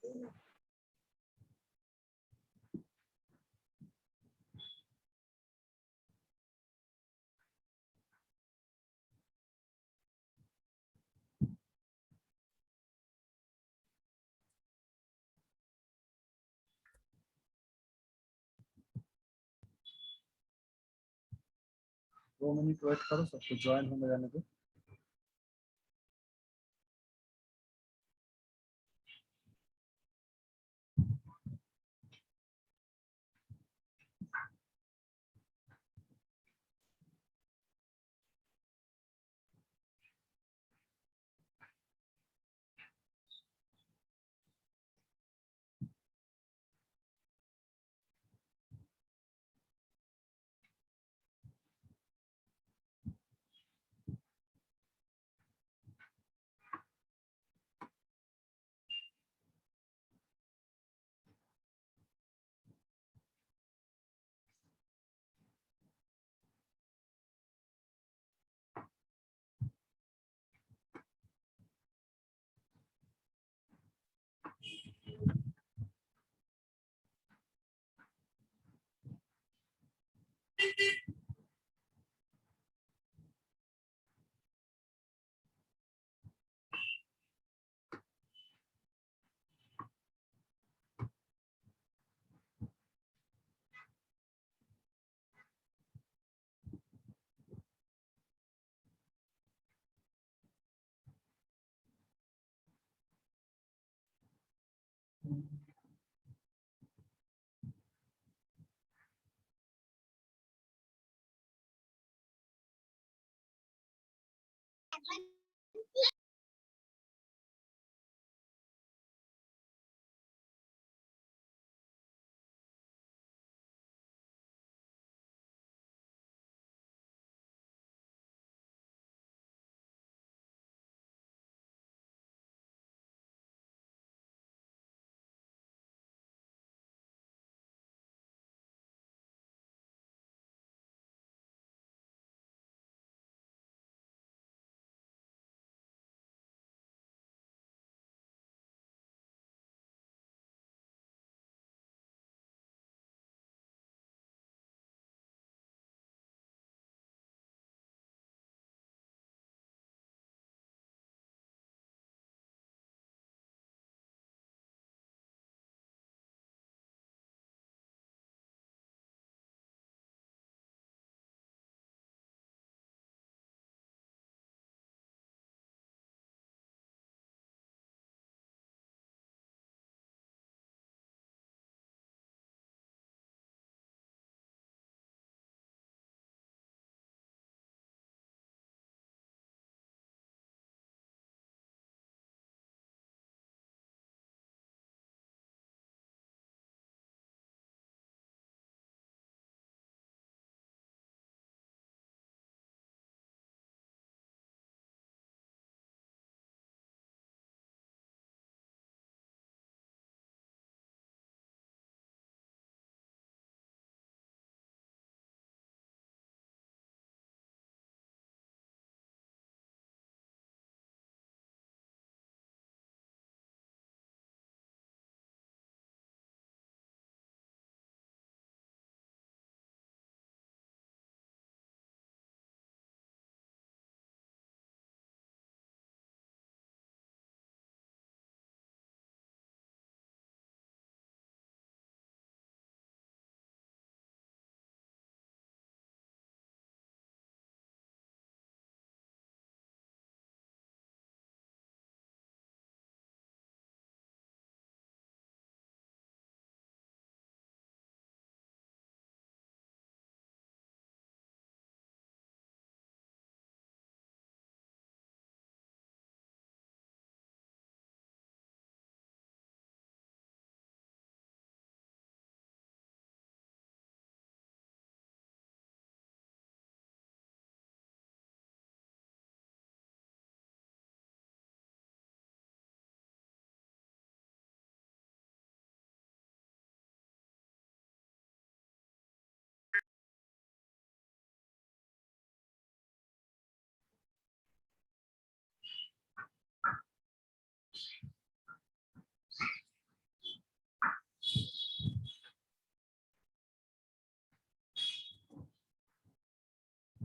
2 minute wait करो, सबको join होने जाने दो।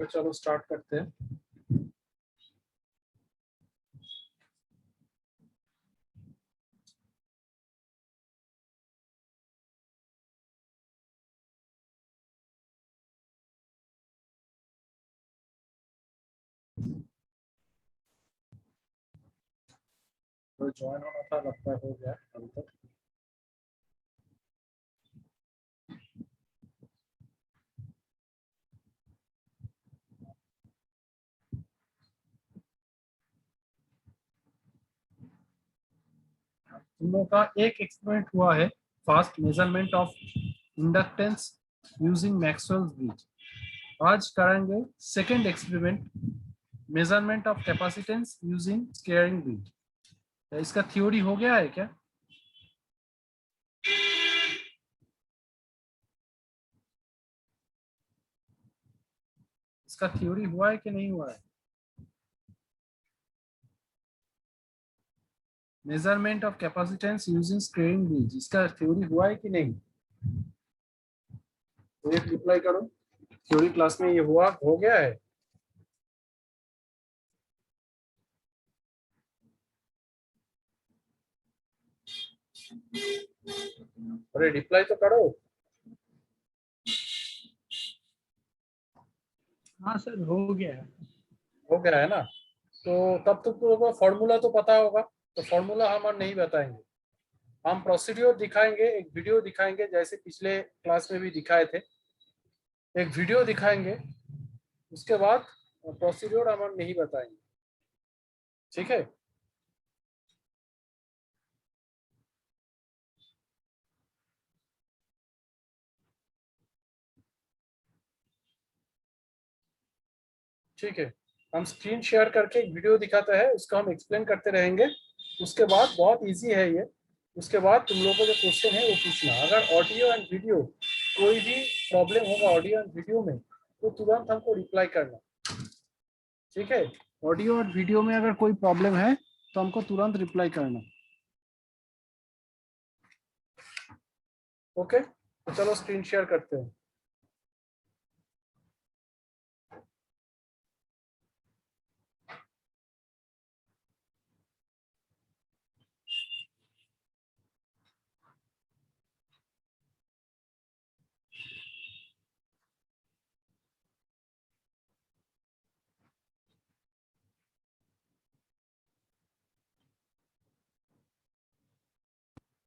तो चलो स्टार्ट करते हैं। तो ज्वाइन होना था, लगता है हो गया अभी तक। तुम लोगों का एक एक्सपेरिमेंट हुआ है, fast measurement of inductance using Maxwell's bridge. आज करेंगे second experiment, measurement of capacitance using squaring bridge. इसका थ्योरी हो गया है क्या? इसका थ्योरी हुआ है कि नहीं हुआ है? Measurement of capacitance using squaring bridge, इसका थ्योरी हुआ है कि नहीं? तो ये रिप्लाई करो, थ्योरी क्लास में ये हुआ, हो गया है? अरे रिप्लाई तो करो। हाँ सर, हो गया है। हो गया है ना? तो तब तो तुमको फॉर्मूला तो पता होगा, तो फॉर्मूला हम नहीं बताएंगे, हम प्रोसीड्योर दिखाएंगे, एक वीडियो दिखाएंगे जैसे पिछले क्लास में भी दिखाए थे। एक वीडियो दिखाएंगे, उसके बाद प्रोसीड्योर हम नहीं बताएंगे, ठीक है? ठीक है, हम स्क्रीन शेयर करके एक वीडियो दिखाते हैं, उसको हम एक्सप्लेन करते रहेंगे। उसके बाद बहुत इजी है ये। उसके बाद तुम लोगों को जो क्वेश्चन है वो पूछना। अगर ऑडियो एंड वीडियो कोई भी प्रॉब्लम होगा ऑडियो एंड वीडियो में, तो तुरंत हमको रिप्लाई करना, ठीक है? ऑडियो और वीडियो में अगर कोई प्रॉब्लम है तो हमको तुरंत रिप्लाई करना। ओके, तो चलो स्क्रीन शेयर करते हैं।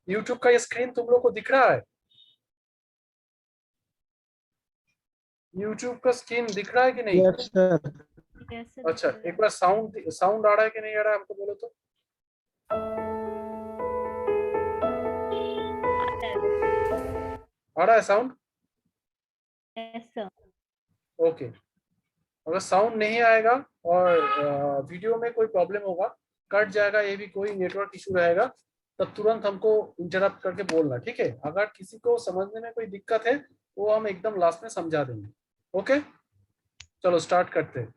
यूट्यूब का ये स्क्रीन तुम लोग को दिख रहा है? यूट्यूब का स्क्रीन दिख रहा है कि नहीं? Yes sir. अच्छा, एक बार साउंड साउंड आ रहा है कि नहीं आ रहा है, हमको बोलो तो। आ रहा है साउंड? Yes sir. ओके, अगर साउंड नहीं आएगा और वीडियो में कोई प्रॉब्लम होगा, कट जाएगा, ये भी कोई नेटवर्क इशू रहेगा, तब तुरंत हमको इंटरप्ट करके बोलना, ठीक है? अगर किसी को समझने में कोई दिक्कत है वो हम एकदम लास्ट में समझा देंगे। ओके, चलो स्टार्ट करते हैं।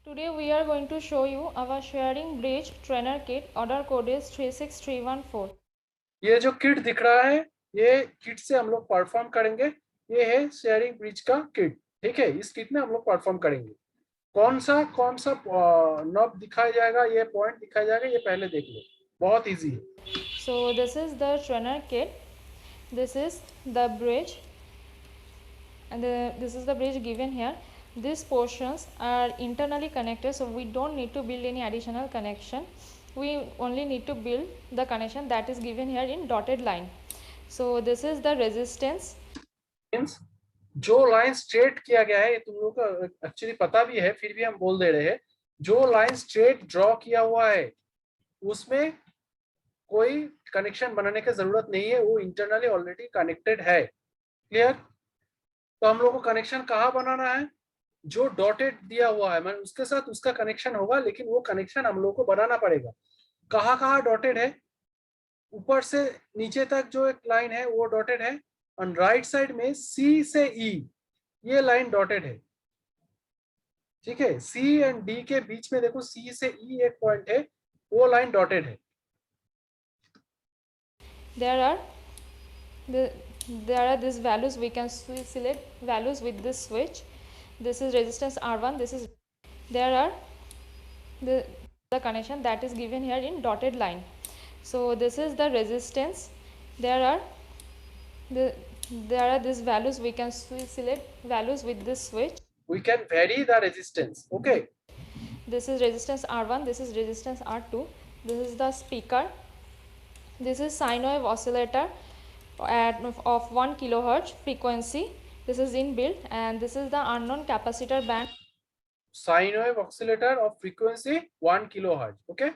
Today we are going to show you our sharing bridge trainer kit. Order code is 36314. ये जो किट दिख रहा है, ये किट से हम लोग परफॉर्म करेंगे। ये है शेयरिंग ब्रिज का किट, ठीक है? इस किट में हम लोग परफॉर्म करेंगे। कौन सा नॉब दिखाया जाएगा, ये पॉइंट दिखाया जाएगा, ये पहले देख लो, बहुत इजी है। So this is the trainer kit. This is the bridge, and this is the bridge given here. These portions are internally connected, so we don't need to build any additional connection. We only need to build the connection that is given here in dotted line. So this is the resistance. Means जो line straight किया गया है, ये तुम लोगों को actually पता भी है, फिर भी हम बोल दे रहे हैं। जो लाइन स्ट्रेट ड्रॉ किया हुआ है उसमें कोई कनेक्शन बनाने की जरूरत नहीं है, वो इंटरनली ऑलरेडी कनेक्टेड है। क्लियर? तो हम लोग को कनेक्शन कहाँ बनाना है? जो डॉटेड दिया हुआ है, मतलब उसके साथ उसका कनेक्शन होगा, लेकिन वो कनेक्शन हम लोग को बनाना पड़ेगा। कहाँ कहाँ डॉटेड है ऊपर से नीचे तक जो एक लाइन है वो डॉटेड है, और राइट साइड में सी से ई ये लाइन डॉटेड है। ठीक है, सी एंड डी के बीच में देखो सी से ई एक पॉइंट है, वो लाइन डॉटेड है। there are the there are these values. We can select values with this switch. This is resistance R1. This is there are the connection that is given here in dotted line. So this is the resistance. There are these values. We can select values with this switch. We can vary the resistance. Okay, This is resistance R1. This is resistance R2. This is the speaker. This is sine wave oscillator of 1 kilohertz frequency. This is inbuilt, and this is the unknown capacitor band sine wave oscillator of frequency 1 kilohertz. Okay,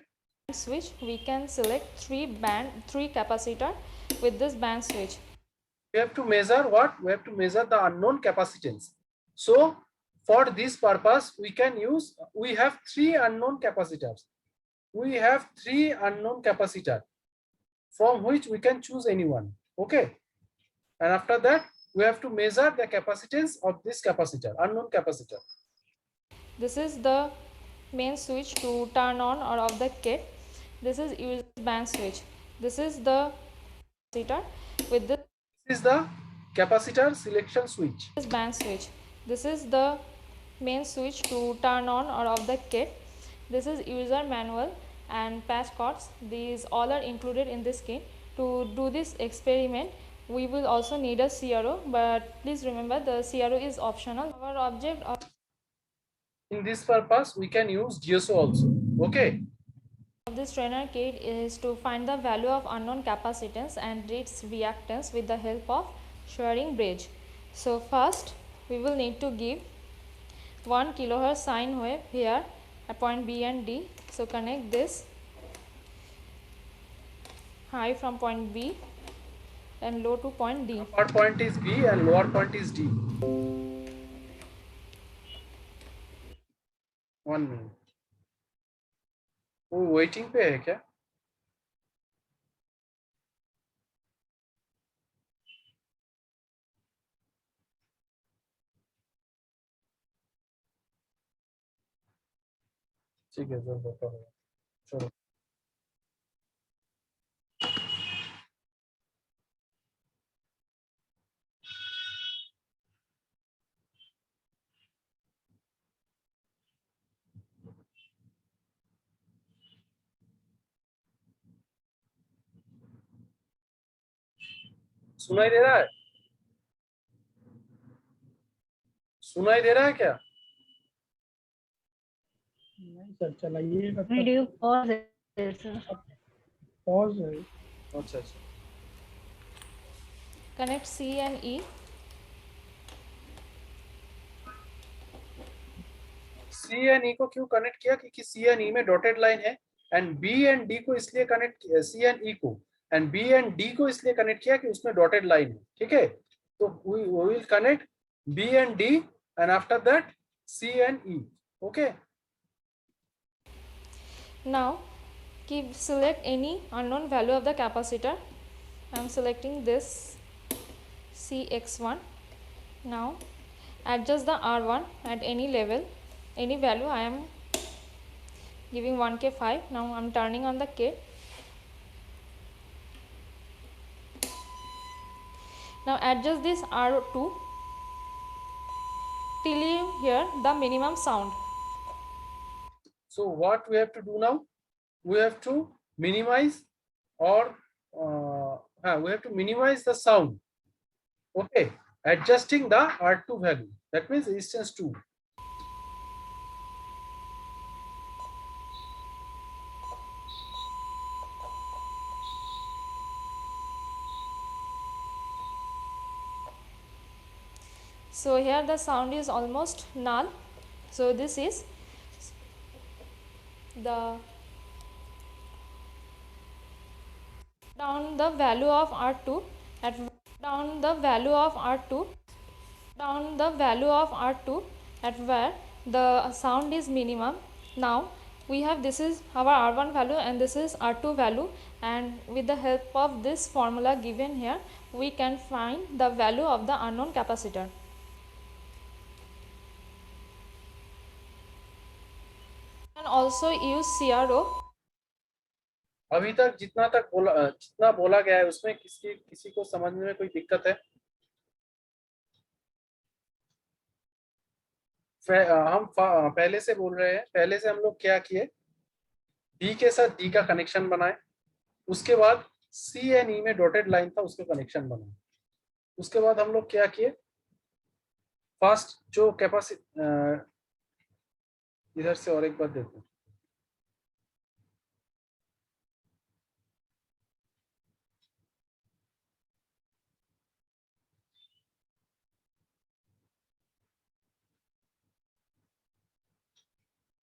switch. We can select three capacitor with this band switch. we have to measure what? We have to measure the unknown capacitance. So for this purpose we can use, we have three unknown capacitors. We have three unknown capacitor from which we can choose any one. Okay, and after that we have to measure the capacitance of this capacitor, unknown capacitor. This is the main switch to turn on or off the kit. This is user band switch. This is the capacitor with this This is the capacitor selection switch. band switch. This is the main switch to turn on or off the kit. This is user manual and patch codes. These all are included in this kit. To do this experiment, we will also need a CRO, but please remember the CRO is optional. Our object of In this purpose we can use DSO also. Okay, this trainer kit is to find the value of unknown capacitance and its reactance with the help of Schwerin bridge. So first we will need to give 1 kilohertz sine wave here at point B and D. So connect this high from point B and low to point D. upper point is B and lower point is D. 1 minute. वो waiting पे है क्या? ठीक है, जब बताओ। चलो सुनाई दे रहा है? सुनाई दे रहा है क्या? नहीं सर, चलाइएगा। वीडियो पॉज है सर। पॉज है। अच्छा अच्छा, Connect C and E. C and E को क्यों कनेक्ट किया? क्योंकि C एंड E में डॉटेड लाइन है, एंड B एंड D को इसलिए कनेक्ट किया, C एंड E को एंड B एंड D को इसलिए कनेक्ट किया कि उसमें डॉटेड लाइन है। ठीक है, तो we will connect B and D and after that C and E. Okay, Now select any unknown value of the capacitor. I am selecting this CX1. Now adjust the R1 at any level, any value. I am giving 1K5. Now I am turning on the kit. Now adjust this R2 till you hear the minimum sound. so what we have to do now? We have to minimize or we have to minimize the sound. Okay, adjusting the R2 value, that means resistance 2. So here the sound is almost null. So this is the down the value of R2 at down the value of R2 at where the sound is minimum. Now we have, this is our R1 value and this is R2 value. and with the help of this formula given here, we can find the value of the unknown capacitor. And also use CRO. अभी तक जितना बोला गया है उसमें किसी को समझने में कोई दिक्कत है? हम पहले से बोल रहे हैं, पहले से हम लोग क्या किए, डी के साथ डी का कनेक्शन बनाए, उसके बाद सी एंड ई में डॉटेड लाइन था उसके कनेक्शन बनाए, उसके बाद हम लोग क्या किए, फर्स्ट जो कैपेसिटी, इधर से और एक बार देखो,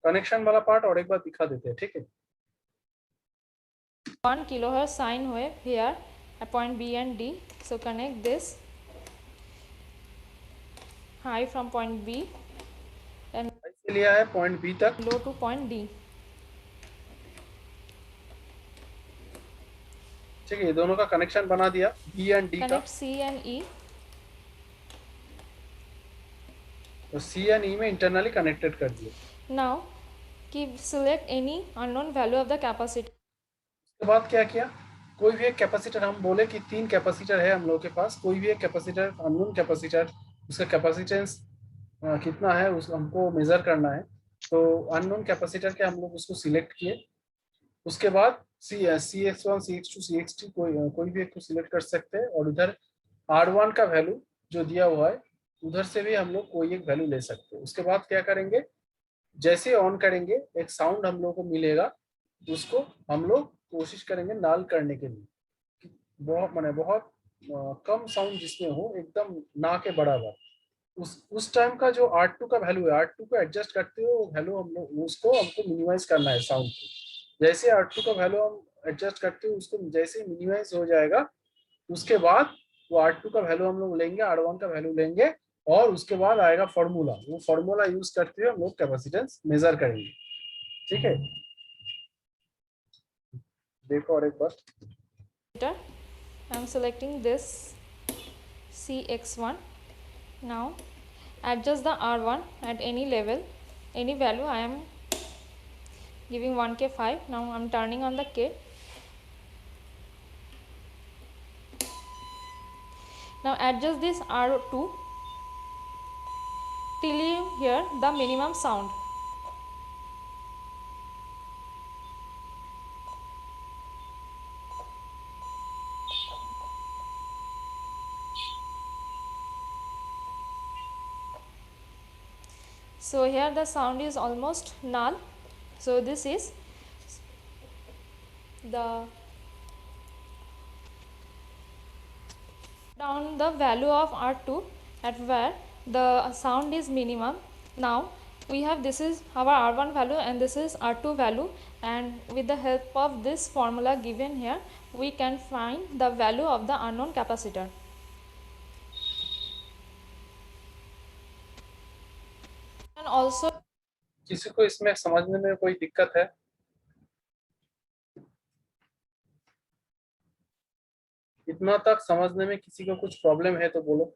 कनेक्शन वाला पार्ट और एक बार दिखा देते हैं, ठीक है? 1 kilohertz sine wave here at point B and D. So connect this high from point B and ऐसे लिया है पॉइंट बी तक, low to point D. ठीक है? ये दोनों का कनेक्शन बना दिया, बी एंड डी का, Connect C and E. तो सी एंड ई में इंटरनली कनेक्टेड कर दिए। Now select any unknown value of the capacitor. उसके बाद क्या किया, कोई भी एक कैपेसिटर, हम बोले कि 3 कैपेसिटर है हम लोग के पास, कोई भी एक कैपेसिटर, अननोन कैपेसिटर, उसका कैपेसिटेंस कितना है उस हमको मेजर करना है, तो अननोन कैपेसिटर के हम लोग उसको सिलेक्ट किए, उसके बाद CX1 CX2 CX3 कोई भी एक को सिलेक्ट कर सकते हैं, और उधर R1 का वैल्यू जो दिया हुआ है उधर से भी हम लोग कोई एक वैल्यू ले सकते हैं। उसके बाद क्या करेंगे, जैसे ऑन करेंगे एक साउंड हम लोग को मिलेगा, उसको हम लोग कोशिश करेंगे नाल करने के लिए, बहुत कम साउंड जिसमें हो, एकदम ना के बराबर। उस टाइम का जो R2 का वैल्यू है, R2 को एडजस्ट करते हो वैल्यू हम लोग उसको हमको मिनिमाइज करना है साउंड को। जैसे R2 का वैल्यू हम एडजस्ट करते हो उसको जैसे मिनिमाइज हो जाएगा, उसके बाद वो R2 का वैल्यू हम लोग लेंगे, R1 का वैल्यू लेंगे, और उसके बाद आएगा फॉर्मूला, वो फॉर्मूला यूज करते हुए हम लोग कैपेसिटेंस मेजर करेंगे, ठीक है? देखो और एक बार, I am selecting this CX1. Now adjust the R1 at any level, any value. I am giving 1K5. Now I am turning on the K. Now adjust this R2 till you hear the minimum sound. So here the sound is almost null. So this is the down the value of R2 at where the sound is minimum. Now we have, this is our R1 value and this is R2 value, and with the help of this formula given here we can find the value of the unknown capacitor. And also किसी को इसमें समझने में कोई दिक्कत है? इतना तक समझने में किसी को कुछ प्रॉब्लम है तो बोलो।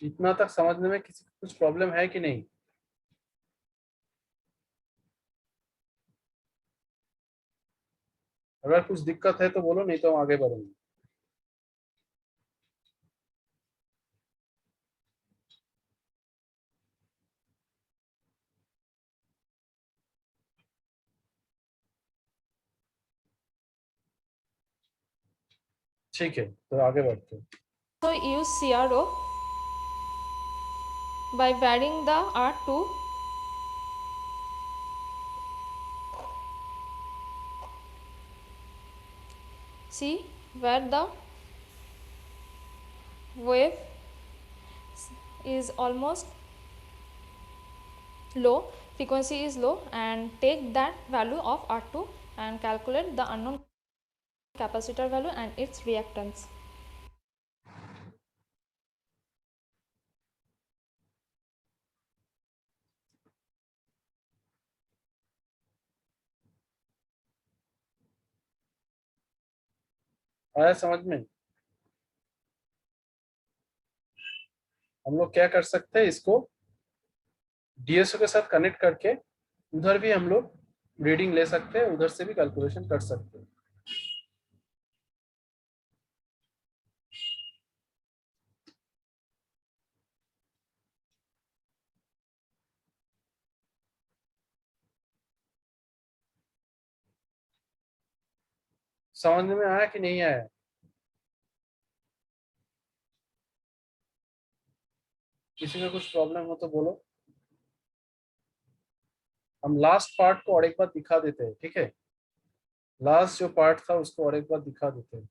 इतना तक समझने में किसी को कुछ प्रॉब्लम है कि नहीं? अगर कुछ दिक्कत है तो बोलो, नहीं तो हम आगे बढ़ेंगे। ठीक है, तो आगे बढ़ते हैं। so use CRO by varying the R2 see where the wave is almost low, frequency is low, and take that value of R2 and calculate the unknown capacitor value and its reactance. आया समझ में? हम लोग क्या कर सकते हैं, इसको डीएसओ के साथ कनेक्ट करके उधर भी हम लोग रीडिंग ले सकते हैं, उधर से भी कैलकुलेशन कर सकते हैं। समझ में आया कि नहीं आया? किसी का कुछ प्रॉब्लम हो तो बोलो। हम लास्ट पार्ट को और एक बार दिखा देते हैं, ठीक है? लास्ट जो पार्ट था उसको और एक बार दिखा देते हैं।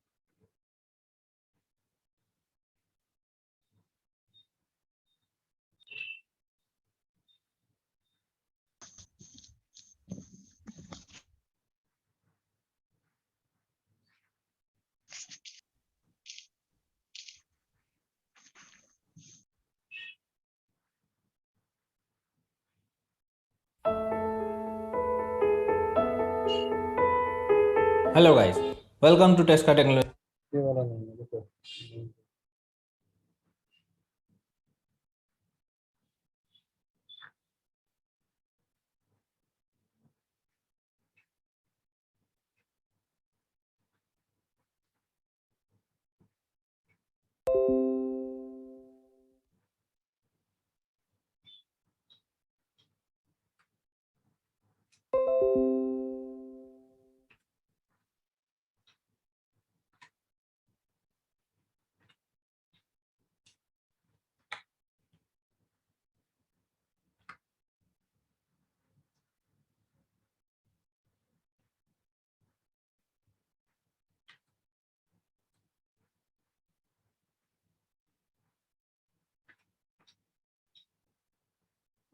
Hello guys, welcome to Tesca Technology. ये वाला नहीं है, देखो।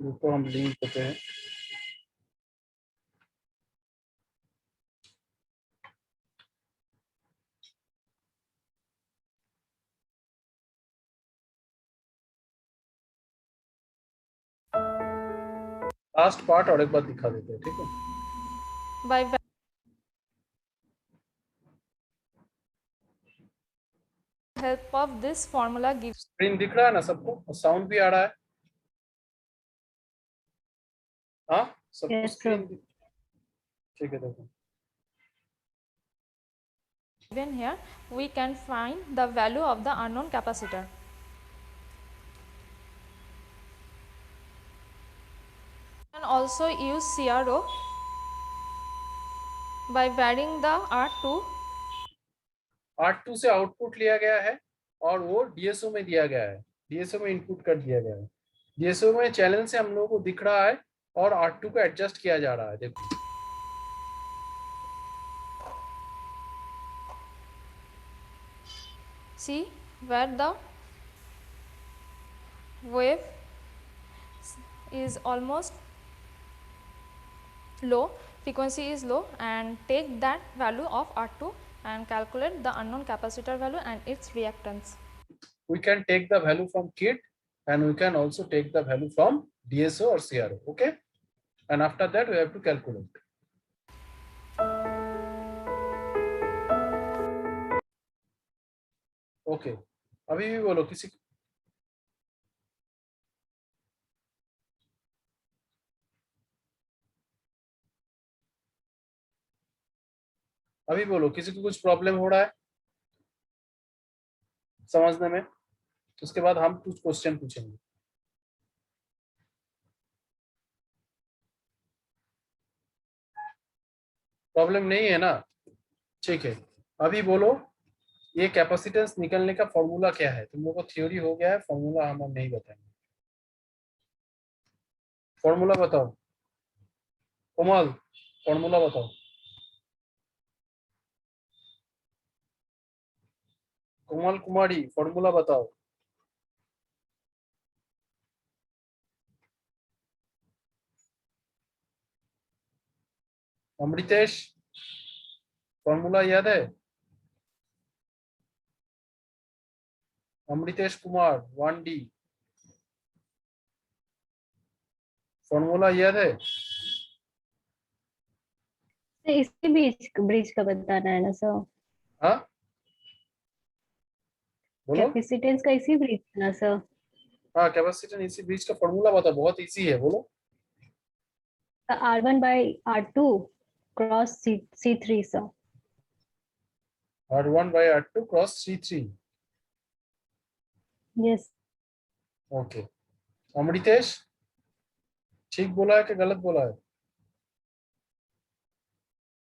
रुको हम लिंक देते हैं। लास्ट पार्ट और एक बार दिखा देते हैं, ठीक है? By help of this formula given screen दिख रहा है ना सबको, और साउंड भी आ रहा है? हाँ, सबको Yes, sir. स्क्रीन ठीक है। देखो here, we can find the value of the unknown capacitor. We can also use CRO by varying the R2. R2 से आउटपुट लिया गया है और वो डीएसओ में दिया गया है, डीएसओ में इनपुट कर दिया गया है। डीएसओ में चैनल से हम लोगों को दिख रहा है और R2 को एडजस्ट किया जा रहा है। देखो See where the wave is almost low, frequency is low, and take that value of R2 and calculate the unknown capacitor value and its reactance. we can take the value from kit and we can also take the value from DSO or CRO, okay? And after that we have to calculate. Okay, अभी भी बोलो किसी। अभी बोलो किसी को कुछ problem हो रहा है समझने में? उसके बाद हम कुछ क्वेश्चन पूछेंगे। प्रॉब्लम नहीं है ना? ठीक है, अभी बोलो ये कैपेसिटेंस निकलने का फॉर्मूला क्या है? तुम लोगों को थ्योरी हो गया है, फॉर्मूला हम नहीं बताएंगे। फॉर्मूला बताओ कोमल, फॉर्मूला बताओ। कोमल कुमारी फॉर्मूला बताओ। अमृतेश फॉर्मूला याद है? अमृतेश कुमार 1D फॉर्मूला याद है? इसके बीच ब्रिज का बताना है ना सर? हाँ बोलो। कैपेसिटेंस का इसी ब्रिज ना सर? हाँ, कैपेसिटेंस इसी ब्रिज का फॉर्मूला बता, बहुत इजी है, बोलो। R1/R2 cross C3 sir. R1/R2 cross C3। Yes. Okay, Amritesh, ठीक बोला है कि गलत बोला है?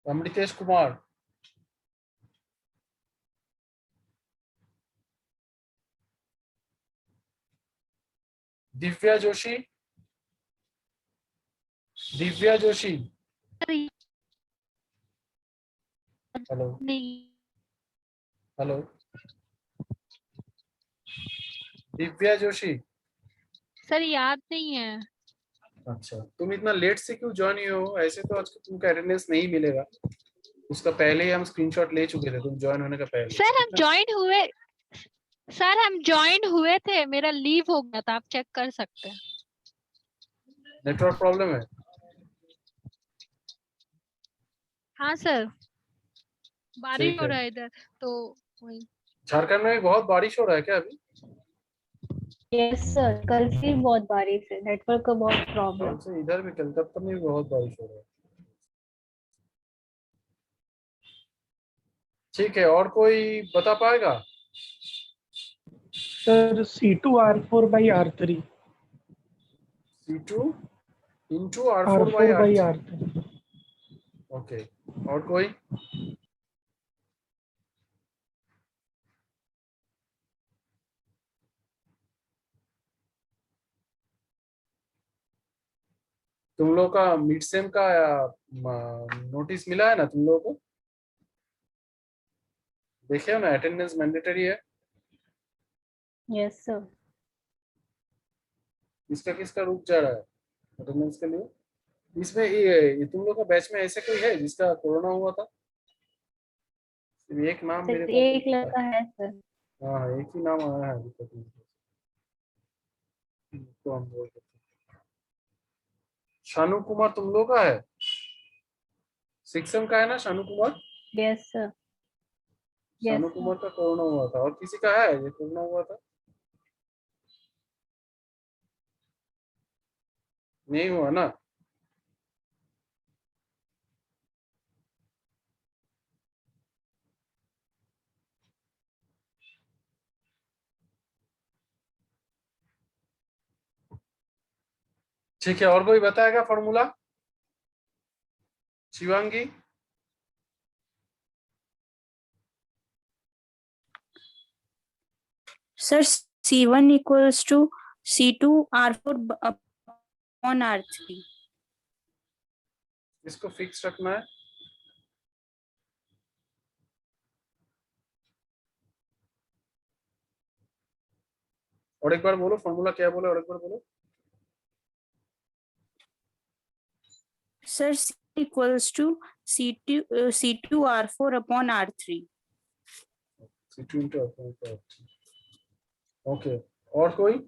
अमृतेश कुमार, दिव्या जोशी, दिव्या जोशी, हेलो, नहीं हेलो, दिव्या जोशी। सर, याद नहीं है। अच्छा, तुम इतना लेट से क्यों ज्वाइन हुए हो? ऐसे तो आज तुमको अटेंडेंस नहीं मिलेगा, उसका पहले ही हम स्क्रीनशॉट ले चुके थे, तुम ज्वाइन होने का पहले। सर हम ज्वाइन हुए थे, मेरा लीव हो गया था, आप चेक कर सकते हैं। नेटवर्क प्रॉब्लम है? हाँ सर, बारिश ठीक हो है। रहा है इधर तो वही। झारखंड में भी बहुत बारिश हो रहा है क्या अभी? यस सर, कल फिर बहुत बारिश है, नेटवर्क का बहुत प्रॉब्लम। कल से इधर भी, कलकत्ता में भी बहुत बारिश हो रहा है। ठीक है, और कोई बता पाएगा? Sir C2R4/R3। C2 into R4 by R3। R4/R3। Okay, और कोई? तुम लोग का मिड सेम का नोटिस मिला है ना तुम लोगों को? देखे हो ना, अटेंडेंस मैंडेटरी है। Yes sir. किसका किसका रुक जा रहा है अटेंडेंस के लिए? इसमें ये तुम लोग का बैच में ऐसे कोई है जिसका कोरोना हुआ था? सिर्फ एक नाम मेरे सिर्फ पास एक दिखता है। लड़का है सर। हाँ हाँ, एक ही नाम आया है अभी तक मेरे पास। तो हम बोल सकते हैं। शानू कुमार तुम लोग का है? शिक्षम का है ना Shanu Kumar? Yes sir. Shanu yes sir. Kumar का कोरोना हुआ था, और किसी का है ये कोरोना हुआ था? नहीं हुआ ना? ठीक है, और कोई बताएगा formula? Shivangi? Sir, C1 equals to C2 R4 upon R3. इसको फिक्स रखना है। और एक बार बोलो फॉर्मूला क्या बोले, और एक बार बोलो। Sir, C equals to C2 R4 upon R3. C2 into okay, और कोई?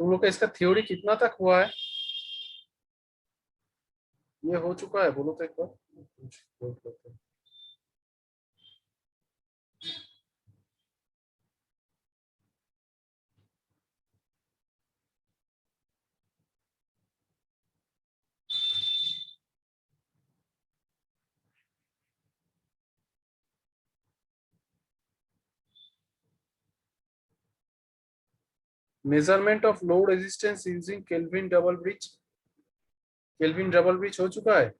तुम लोग का इसका थ्योरी कितना तक हुआ है? ये हो चुका है, बोलो तो एक बार। कुछ देख लेते हैं। Measurement of load resistance using kelvin double bridge. Kelvin double bridge हो चुका है?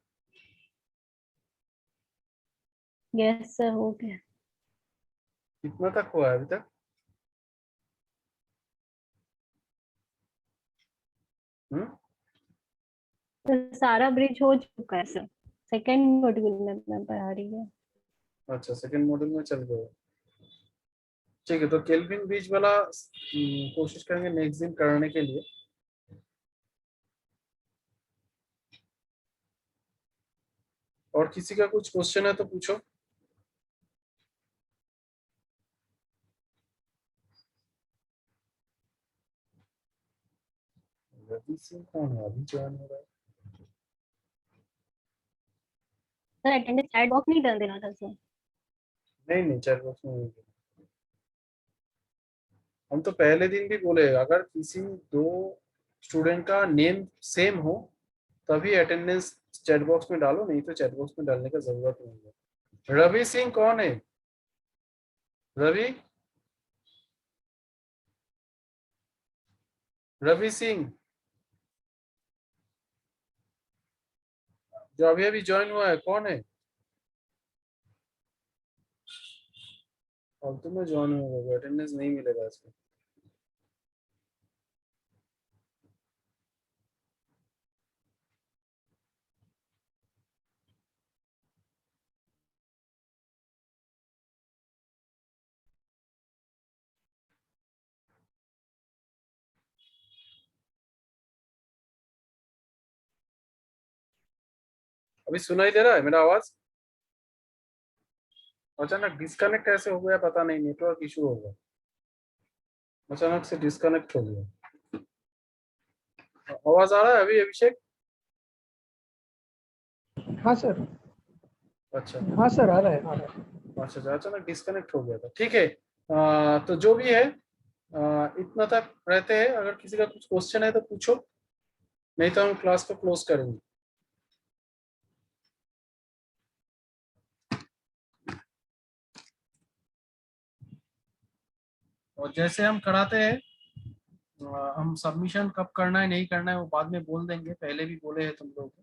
यस सर, हो गया। कितना तक हुआ है अभी तक? हम्म? तो सारा ब्रिज हो चुका है सर, सेकेंड मॉड्यूल में मैं पढ़ा रही हूँ। अच्छा, सेकंड मॉड्यूल में चल गए। ठीक है, तो केल्विन ब्रिज वाला कोशिश करेंगे नेक्स्ट दिन कराने के लिए। और किसी का कुछ क्वेश्चन है तो पूछो। रवि सिंह कौन है, अभी ज्वाइन हो रहा है? सर अटेंडेंस चैट बॉक्स नहीं डाल देना था सर। नहीं चैट बॉक्स में नहीं। हम तो पहले दिन भी बोले अगर किसी दो स्टूडेंट का नेम सेम हो तभी अटेंडेंस चैट बॉक्स में डालो, नहीं तो चैट बॉक्स में डालने का जरूरत नहीं है। रवि सिंह कौन है? रवि सिंह जो अभी अभी ज्वाइन हुआ है, कौन है? फालतू में ज्वाइन हुआ, अटेंडेंस नहीं मिलेगा इसको। अभी सुनाई दे रहा है मेरा आवाज? अचानक डिस्कनेक्ट ऐसे हो गया, पता नहीं, नेटवर्क इशू होगा, अचानक से डिस्कनेक्ट हो गया। आवाज आ रहा है अभी अभिषेक? हाँ सर। अच्छा हाँ सर, आ रहा है, आ रहा है। अच्छा, अचानक डिस्कनेक्ट हो गया था। ठीक है, तो जो भी है इतना तक रहते हैं। अगर किसी का कुछ क्वेश्चन है तो पूछो, नहीं तो हम क्लास को क्लोज करेंगे। और जैसे हम कराते हैं, हम सबमिशन कब करना है नहीं करना है वो बाद में बोल देंगे, पहले भी बोले हैं तुम लोग को।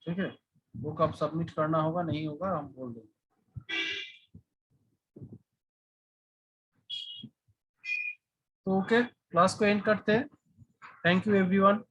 ठीक है, वो कब सबमिट करना होगा नहीं होगा हम बोल देंगे। तो ओके, क्लास को एंड करते हैं। Thank you everyone.